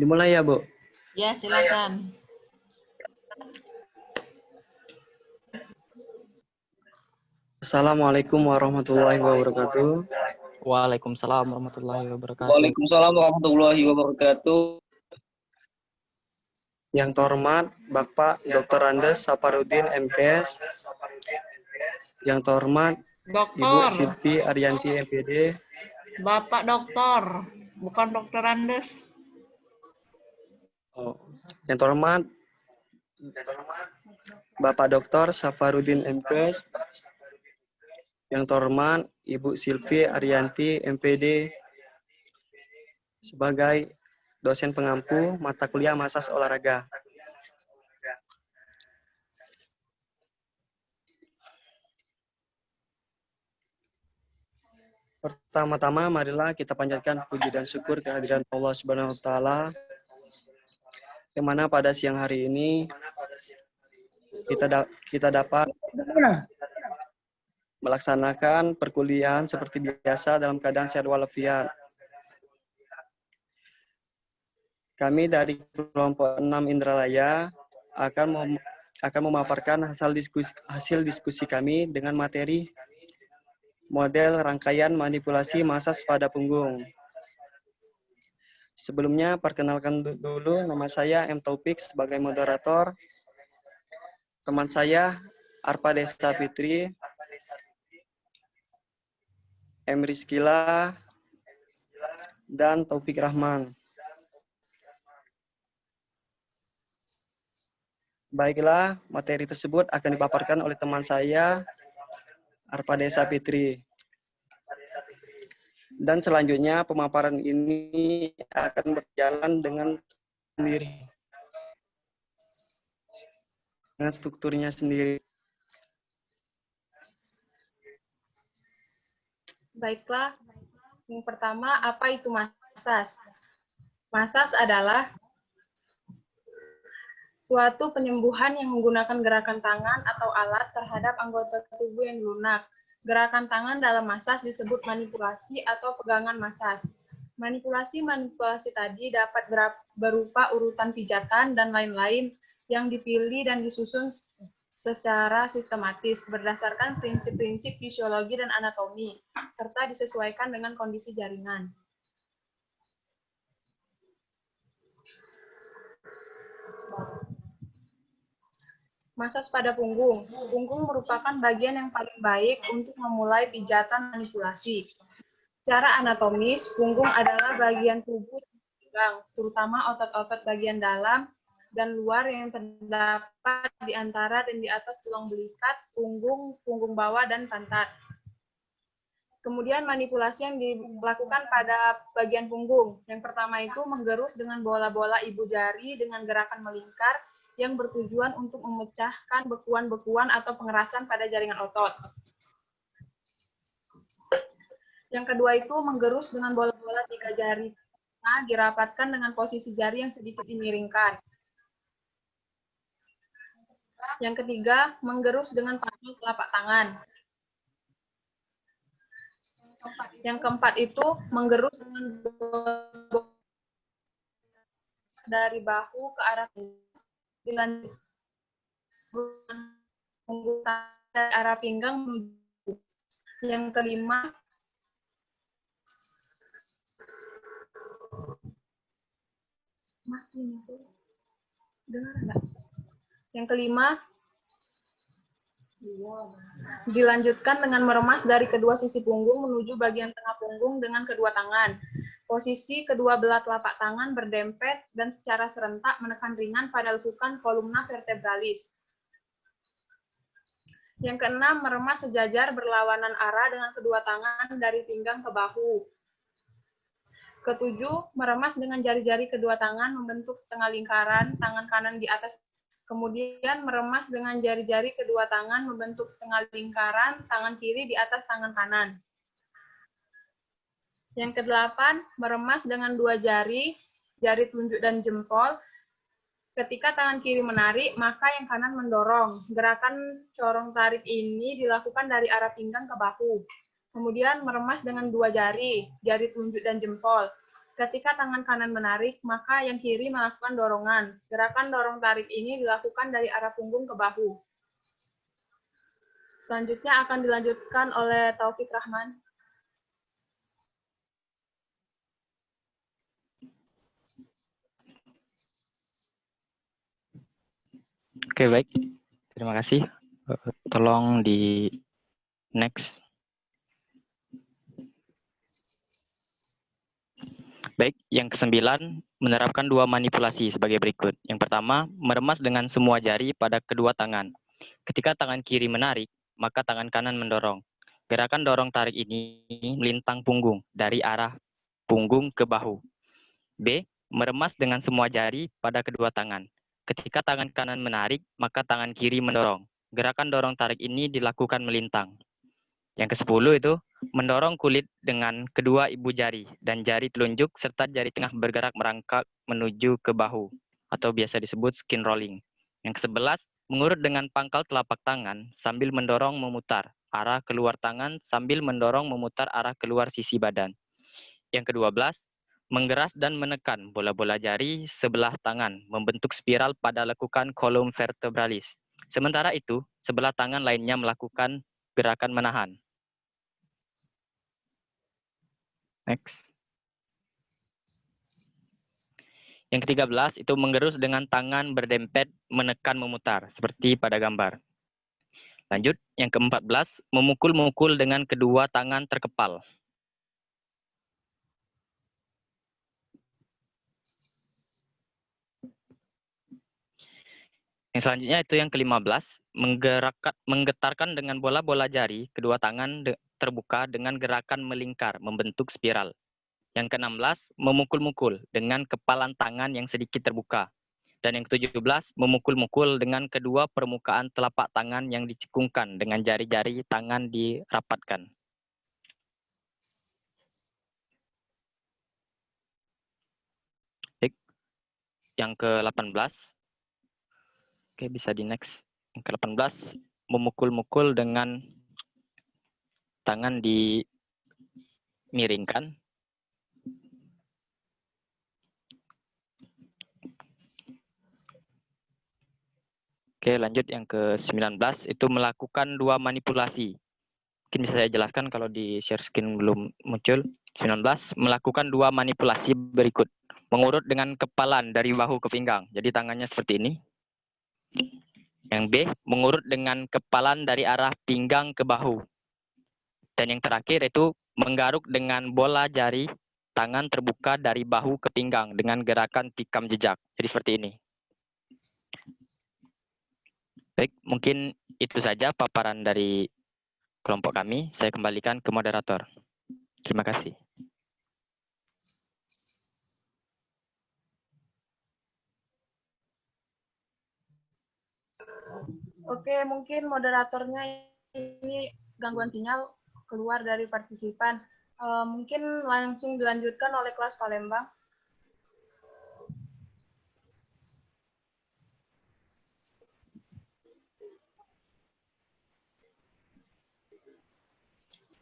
Dimulai ya, Bu? Ya, silakan. Assalamualaikum warahmatullahi wabarakatuh. Waalaikumsalam warahmatullahi wabarakatuh. Waalaikumsalam warahmatullahi wabarakatuh. Yang terhormat Bapak Dr. Andes Saparudin MPS. Yang terhormat Ibu Dokter, Silvi Ariyanti MPD. Bapak Dokter, bukan Dokter Andes. Oh. Yang terhormat Bapak Dr. Safarudin MPS. Yang terhormat Ibu Silvi Ariyanti MPD sebagai dosen pengampu mata kuliah Masas Olahraga. Pertama-tama marilah kita panjatkan puji dan syukur kehadiran Allah Subhanahu wa taala yang mana pada siang hari ini kita dapat melaksanakan perkuliahan seperti biasa dalam keadaan sehat walafiat. Kami dari kelompok 6 Indralaya akan memaparkan hasil diskusi kami dengan materi model rangkaian manipulasi masas pada punggung. Sebelumnya, perkenalkan dulu nama saya M. Taufik sebagai moderator. Teman saya Arpa Desta Fitri, M. Rizkila, dan Taufik Rahman. Baiklah, materi tersebut akan dipaparkan oleh teman saya, Arpa Desta Fitri. Dan selanjutnya pemaparan ini akan berjalan dengan sendiri. Dengan strukturnya sendiri. Baiklah, yang pertama, apa itu masas? Masas adalah suatu penyembuhan yang menggunakan gerakan tangan atau alat terhadap anggota tubuh yang lunak. Gerakan tangan dalam masas disebut manipulasi atau pegangan masas. Manipulasi tadi dapat berupa urutan pijatan dan lain-lain yang dipilih dan disusun secara sistematis berdasarkan prinsip-prinsip fisiologi dan anatomi, serta disesuaikan dengan kondisi jaringan. Masas pada punggung. Punggung merupakan bagian yang paling baik untuk memulai pijatan manipulasi. Secara anatomis, punggung adalah bagian tubuh yang dipegang, terutama otot-otot bagian dalam dan luar yang terdapat di antara dan di atas tulang belikat, punggung, punggung bawah, dan pantat. Kemudian manipulasi yang dilakukan pada bagian punggung. Yang pertama itu menggerus dengan bola-bola ibu jari dengan gerakan melingkar yang bertujuan untuk memecahkan bekuan-bekuan atau pengerasan pada jaringan otot. Yang kedua itu menggerus dengan bola-bola 3 jari. Nah, dirapatkan dengan posisi jari yang sedikit dimiringkan. Yang ketiga, menggerus dengan pangkal telapak tangan. Yang keempat itu menggerus dengan dari bahu ke arah dilanjutkan dari arah pinggang menuju. Yang kelima, yang kelima dilanjutkan dengan meremas dari kedua sisi punggung menuju bagian tengah punggung dengan kedua tangan. Posisi kedua belah telapak tangan berdempet dan secara serentak menekan ringan pada lekukan kolumna vertebralis. Yang keenam, meremas sejajar berlawanan arah dengan kedua tangan dari pinggang ke bahu. Ketujuh, meremas dengan jari-jari kedua tangan membentuk setengah lingkaran, tangan kanan di atas. Kemudian meremas dengan jari-jari kedua tangan membentuk setengah lingkaran, tangan kiri di atas tangan kanan. Yang kedelapan, meremas dengan 2 jari, jari telunjuk dan jempol. Ketika tangan kiri menarik, maka yang kanan mendorong. Gerakan corong tarik ini dilakukan dari arah pinggang ke bahu. Kemudian meremas dengan 2 jari, jari telunjuk dan jempol. Ketika tangan kanan menarik, maka yang kiri melakukan dorongan. Gerakan dorong tarik ini dilakukan dari arah punggung ke bahu. Selanjutnya akan dilanjutkan oleh Taufik Rahman. Oke, baik. Terima kasih. Tolong di next. Baik, yang kesembilan, menerapkan 2 manipulasi sebagai berikut. Yang pertama, meremas dengan semua jari pada kedua tangan. Ketika tangan kiri menarik, maka tangan kanan mendorong. Gerakan dorong tarik ini melintang punggung dari arah punggung ke bahu. B. Meremas dengan semua jari pada kedua tangan. Ketika tangan kanan menarik, maka tangan kiri mendorong. Gerakan dorong tarik ini dilakukan melintang. Yang ke-10 itu, mendorong kulit dengan kedua ibu jari dan jari telunjuk serta jari tengah bergerak merangkak menuju ke bahu, atau biasa disebut skin rolling. Yang ke-11, mengurut dengan pangkal telapak tangan sambil mendorong memutar arah keluar tangan sambil mendorong memutar arah keluar sisi badan. Yang ke-12, menggeras dan menekan bola-bola jari sebelah tangan membentuk spiral pada lekukan kolum vertebralis. Sementara itu, sebelah tangan lainnya melakukan gerakan menahan. Next. Yang ke-13 itu menggerus dengan tangan berdempet menekan memutar seperti pada gambar. Lanjut, yang ke-14 memukul-mukul dengan kedua tangan terkepal. Yang selanjutnya itu yang ke-15, menggetarkan dengan bola-bola jari kedua tangan terbuka dengan gerakan melingkar, membentuk spiral. Yang ke-16, memukul-mukul dengan kepalan tangan yang sedikit terbuka. Dan yang ke-17, memukul-mukul dengan kedua permukaan telapak tangan yang dicekungkan dengan jari-jari tangan dirapatkan. Baik. Yang ke-18, oke, bisa di next. Yang ke-18, memukul-mukul dengan tangan dimiringkan. Oke, lanjut yang ke-19, itu melakukan 2 manipulasi. Mungkin bisa saya jelaskan kalau di share screen belum muncul. 19, melakukan 2 manipulasi berikut. Mengurut dengan kepalan dari bahu ke pinggang. Jadi tangannya seperti ini. Yang B, mengurut dengan kepalan dari arah pinggang ke bahu. Dan yang terakhir itu menggaruk dengan bola jari tangan terbuka dari bahu ke pinggang dengan gerakan tikam jejak. Jadi seperti ini. Baik, mungkin itu saja paparan dari kelompok kami. Saya kembalikan ke moderator. Terima kasih. Oke, mungkin moderatornya ini gangguan sinyal keluar dari partisipan. Mungkin langsung dilanjutkan oleh kelas Palembang.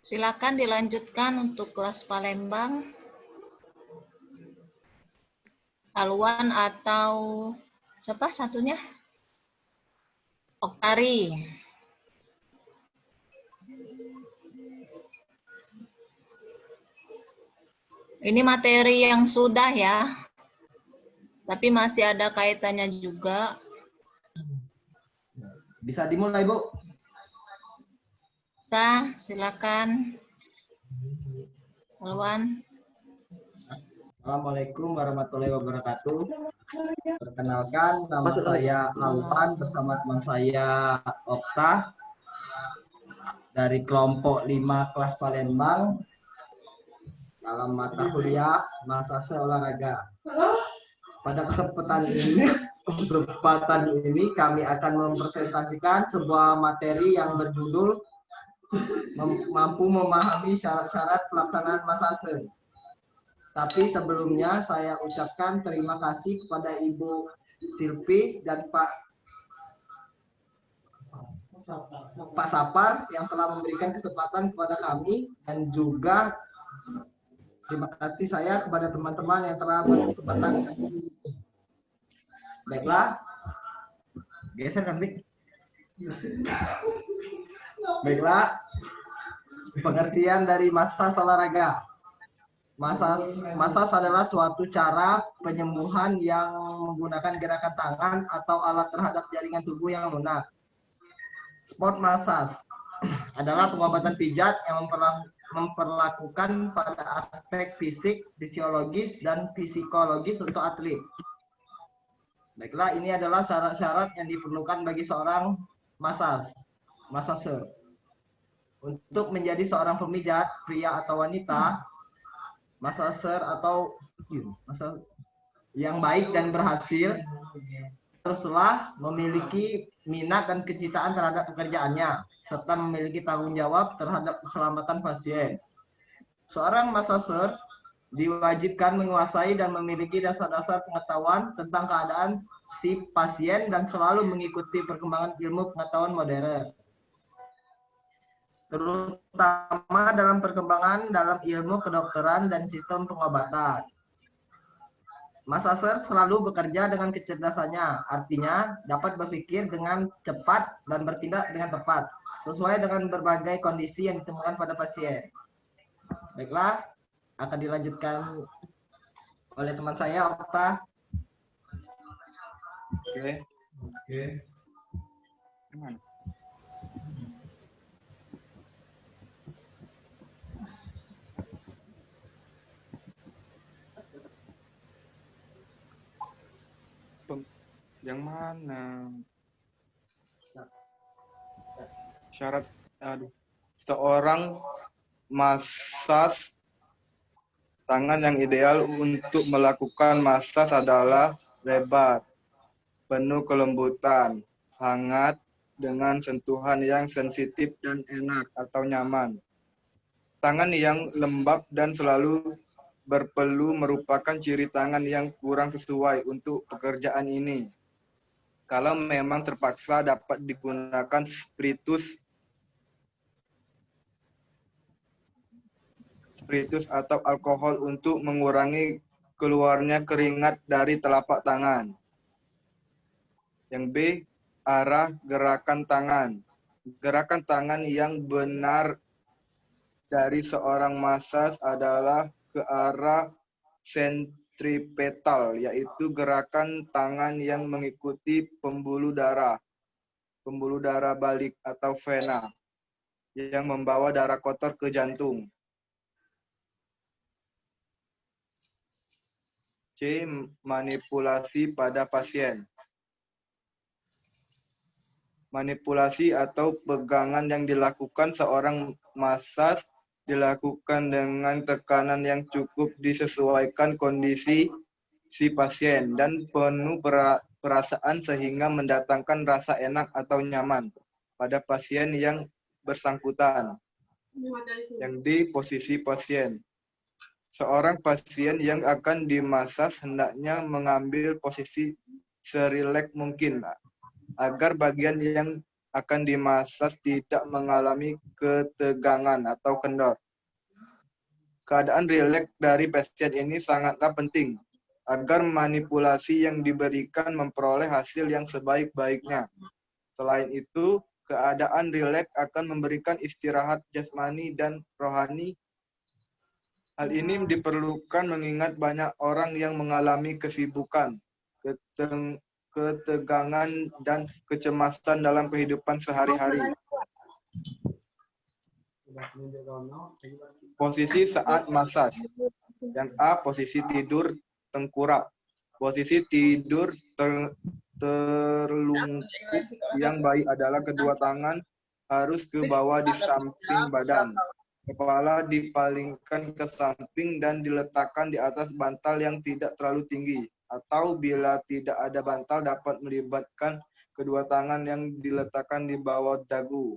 Silakan dilanjutkan untuk kelas Palembang. Alwan atau siapa satunya? Oktari. Ini materi yang sudah ya, tapi masih ada kaitannya juga. Bisa dimulai, Bu. Silakan. Alwan. Assalamualaikum warahmatullahi wabarakatuh. Perkenalkan, nama saya Alwan bersama teman saya Okta dari kelompok 5 kelas Palembang dalam mata kuliah Mahasiswa Olahraga. Pada kesempatan ini kami akan mempresentasikan sebuah materi yang berjudul mampu memahami syarat-syarat pelaksanaan masase. Tapi sebelumnya saya ucapkan terima kasih kepada Ibu Silvi dan Pak Sapar yang telah memberikan kesempatan kepada kami, dan juga terima kasih saya kepada teman-teman yang telah berkesempatan di sini. Baiklah, geser kan, Bik? Baiklah, pengertian dari masas olahraga. Masas adalah suatu cara penyembuhan yang menggunakan gerakan tangan atau alat terhadap jaringan tubuh yang lunak. Sport massage adalah pengobatan pijat yang memperlakukan pada aspek fisik, fisiologis, dan psikologis untuk atlet. Baiklah, ini adalah syarat-syarat yang diperlukan bagi seorang masseur. Untuk menjadi seorang pemijat, pria atau wanita, masseur atau yang baik dan berhasil haruslah memiliki minat dan kecintaan terhadap pekerjaannya, serta memiliki tanggung jawab terhadap keselamatan pasien. Seorang masseur diwajibkan menguasai dan memiliki dasar-dasar pengetahuan tentang keadaan si pasien dan selalu mengikuti perkembangan ilmu pengetahuan modern, terutama dalam perkembangan dalam ilmu kedokteran dan sistem pengobatan. Masseur selalu bekerja dengan kecerdasannya, artinya dapat berpikir dengan cepat dan bertindak dengan tepat, sesuai dengan berbagai kondisi yang ditemukan pada pasien. Baiklah, akan dilanjutkan oleh teman saya, Okta. Oke. Gimana? Yang mana? Syarat, seorang massage tangan yang ideal untuk melakukan massage adalah lebar, penuh kelembutan, hangat, dengan sentuhan yang sensitif dan enak atau nyaman. Tangan yang lembab dan selalu berpeluh merupakan ciri tangan yang kurang sesuai untuk pekerjaan ini. Kalau memang terpaksa, dapat digunakan spiritus atau alkohol untuk mengurangi keluarnya keringat dari telapak tangan. Yang B, arah gerakan tangan. Gerakan tangan yang benar dari seorang massage adalah ke arah sentripetal, yaitu gerakan tangan yang mengikuti pembuluh darah balik atau vena, yang membawa darah kotor ke jantung. C, manipulasi pada pasien. Manipulasi atau pegangan yang dilakukan seorang massage dilakukan dengan tekanan yang cukup disesuaikan kondisi si pasien dan penuh perasaan sehingga mendatangkan rasa enak atau nyaman pada pasien yang bersangkutan. Yang D, posisi pasien. Seorang pasien yang akan dimassage hendaknya mengambil posisi serileks mungkin agar bagian yang akan dimassage tidak mengalami ketegangan atau kendor. Keadaan rileks dari pasien ini sangatlah penting agar manipulasi yang diberikan memperoleh hasil yang sebaik-baiknya. Selain itu, keadaan rileks akan memberikan istirahat jasmani dan rohani. Hal ini diperlukan mengingat banyak orang yang mengalami kesibukan, ketegangan, dan kecemasan dalam kehidupan sehari-hari. Posisi saat massage. Yang A, posisi tidur tengkurap. Posisi tidur terlungkup yang baik adalah kedua tangan harus ke bawah di samping badan. Kepala dipalingkan ke samping dan diletakkan di atas bantal yang tidak terlalu tinggi. Atau bila tidak ada bantal, dapat melibatkan kedua tangan yang diletakkan di bawah dagu.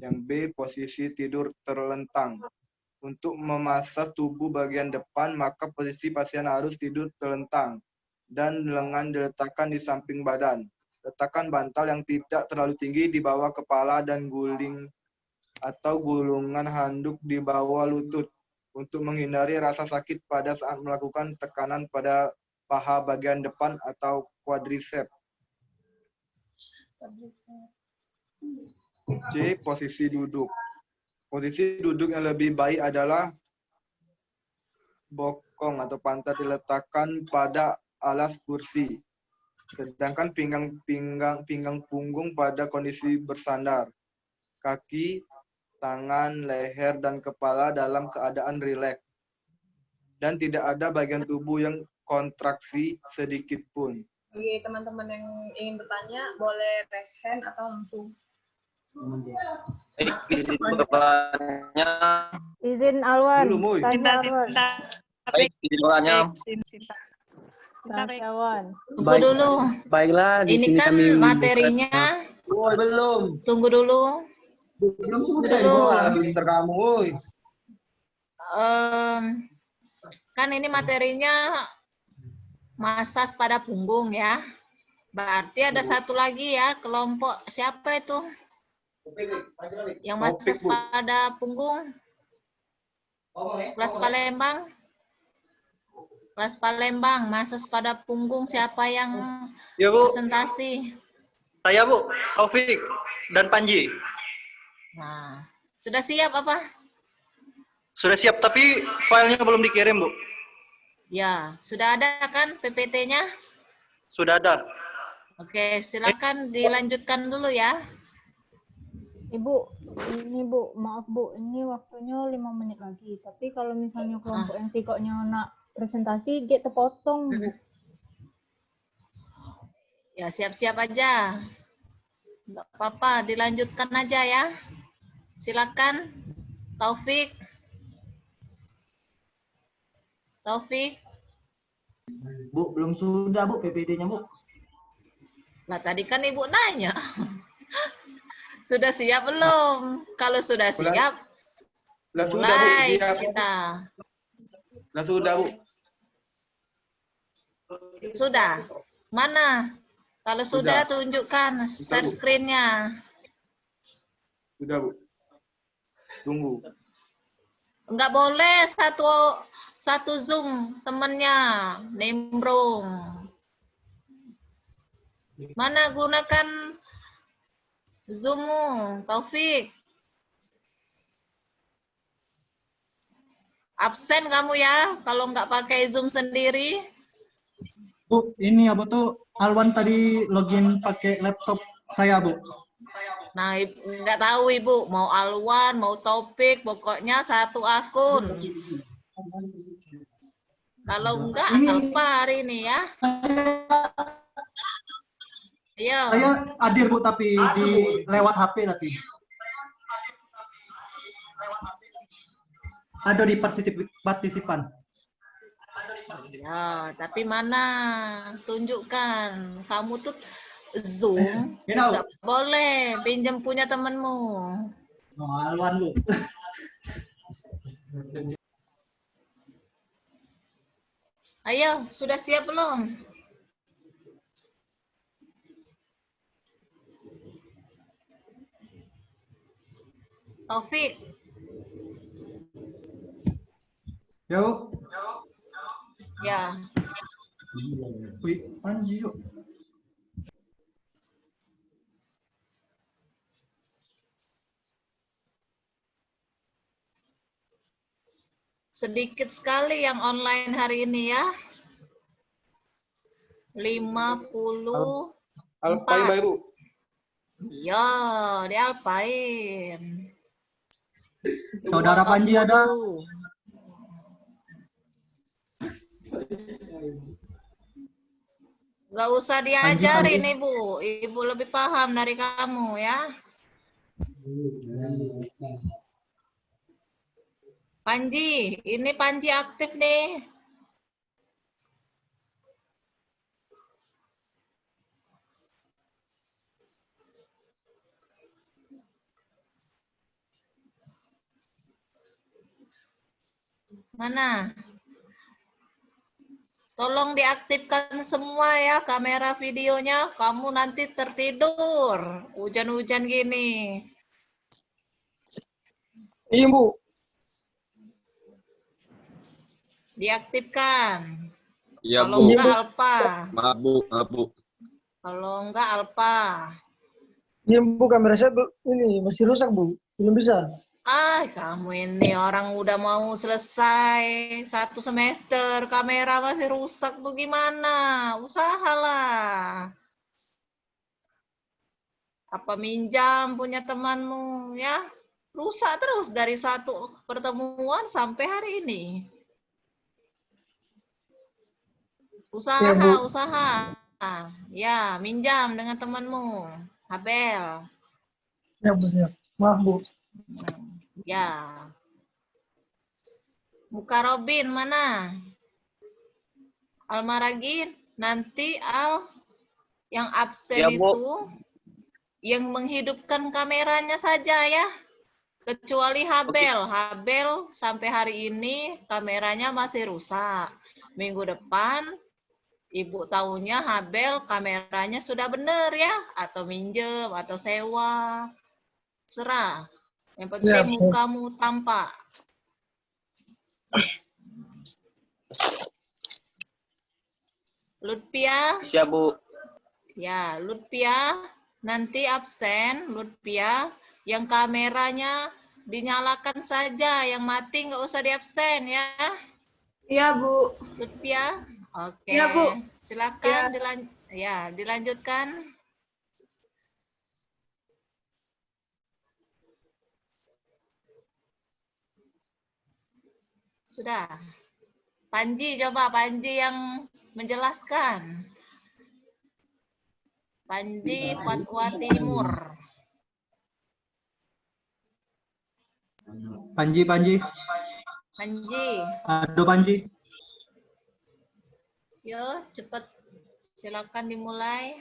Yang B, posisi tidur terlentang. Untuk memasas tubuh bagian depan, maka posisi pasien harus tidur terlentang dan lengan diletakkan di samping badan. Letakkan bantal yang tidak terlalu tinggi di bawah kepala dan guling atau gulungan handuk di bawah lutut untuk menghindari rasa sakit pada saat melakukan tekanan pada paha bagian depan atau quadriceps. C, posisi duduk. Posisi duduk yang lebih baik adalah bokong atau pantat diletakkan pada alas kursi, sedangkan pinggang punggung pada kondisi bersandar. Kaki, tangan, leher, dan kepala dalam keadaan rileks. Dan tidak ada bagian tubuh yang kontraksi sedikit pun. Bagi teman-teman yang ingin bertanya, boleh raise hand atau langsung. Baik, izin bertanya. Izin Alwan. Belum, Uy. Tasya Alwan. Baik, izin bertanya. Tasya Alwan. Tunggu dulu. Baiklah, di Ini sini kan kami materinya. Woi, belum. Tunggu dulu. Belum Tunggu sudah, dulu. pinter kamu, woi. Kan ini materinya masas pada punggung ya. Berarti ada satu lagi ya, kelompok siapa itu? Yang masas Topik, Bu. pada punggung. Kelas Palembang. Kelas Palembang, masas pada punggung siapa yang Ya, Bu. presentasi? Saya, Bu. Taufik dan Panji. Nah, sudah siap apa? Sudah siap, tapi filenya belum dikirim, Bu. Ya, sudah ada kan PPT-nya? Sudah ada. Oke, silakan dilanjutkan dulu ya. Ibu, ini Bu, maaf Bu, ini waktunya 5 menit lagi. Tapi kalau misalnya kelompok yang sikoknya nak presentasi, dia terpotong Bu. Ya, siap-siap aja. Nggak apa-apa, dilanjutkan aja ya. Silakan, Taufik. Taufik. Bu, belum sudah Bu PPT-nya Bu. Nah, tadi kan Ibu nanya. Sudah siap belum? Kalau sudah siap, Lah sudah, Bu. mulai Siap. kita. Lah sudah, Bu. Sudah. Mana? Kalau sudah, Sudah. tunjukkan share Bu. screen-nya. Sudah, Bu. Tunggu. Enggak boleh satu Zoom temennya nimbrung. Mana gunakan Zoom-mu, Taufik? Absen kamu ya kalau nggak pakai Zoom sendiri. Bu, ini Abu tuh Alwan tadi login pakai laptop saya, Bu. Nah, nggak tahu Ibu, mau Alwan, mau Taufik, pokoknya satu akun. Kalau enggak, apa hari ini ya? Ayo. Saya hadir Bu, tapi di lewat HP tapi. Ada di partisipan. Ya, tapi mana? Tunjukkan. Kamu tuh Zoom, You know. nggak boleh pinjam punya temenmu. Oh, Alwan Bu. Ayo, sudah siap belum? Taufik. Ya Bu. Ya. Wih, Panji yuk. Sedikit sekali yang online hari ini ya. 54. Alpain, Pak, Ibu. Iya, di Alpain. Saudara Panji ada? Gak usah diajarin Ibu. Ibu lebih paham dari kamu ya. Panji, ini Panji aktif nih. Mana? Tolong diaktifkan semua ya kamera videonya. Kamu nanti tertidur. Hujan-hujan gini. Iya, Bu. Diaktifkan. Iya, Kalau Bu. enggak Alpa. Maaf, Bu. Maaf, Bu. Kalau enggak Alpa. Iya, Bu, kamera saya ini masih rusak, Bu. Belum bisa. Ah, kamu ini orang udah mau selesai 1 semester, kamera masih rusak tuh gimana? Usahalah. Apa minjam punya temanmu ya? Rusak terus dari 1 pertemuan sampai hari ini. Iya, Bu. Usaha. Ya, minjam dengan temanmu. Abel. Ya, Bu. Ya. Maaf, Bu. Ya. Muka Robin mana? Almaragin, nanti Al yang absen Ya, Bu. itu yang menghidupkan kameranya saja ya. Kecuali Habel. Habel sampai hari ini kameranya masih rusak. Minggu depan Ibu tahunya Habel kameranya sudah benar ya, atau minjem atau sewa. Serah. Yang penting mukamu tampak. Lutfia. Siap, Bu. Ya, Lutfia nanti absen, Lutfia. Yang kameranya dinyalakan saja, yang mati nggak usah diabsen ya. Iya, Bu. Lutfia. Oke. Iya, Bu. Silakan Ya. dilanjutkan. Sudah. Panji coba, Panji yang menjelaskan. Panji Papua Timur. Panji. Panji. Aduh, Panji. Yo, cepat. Silakan dimulai.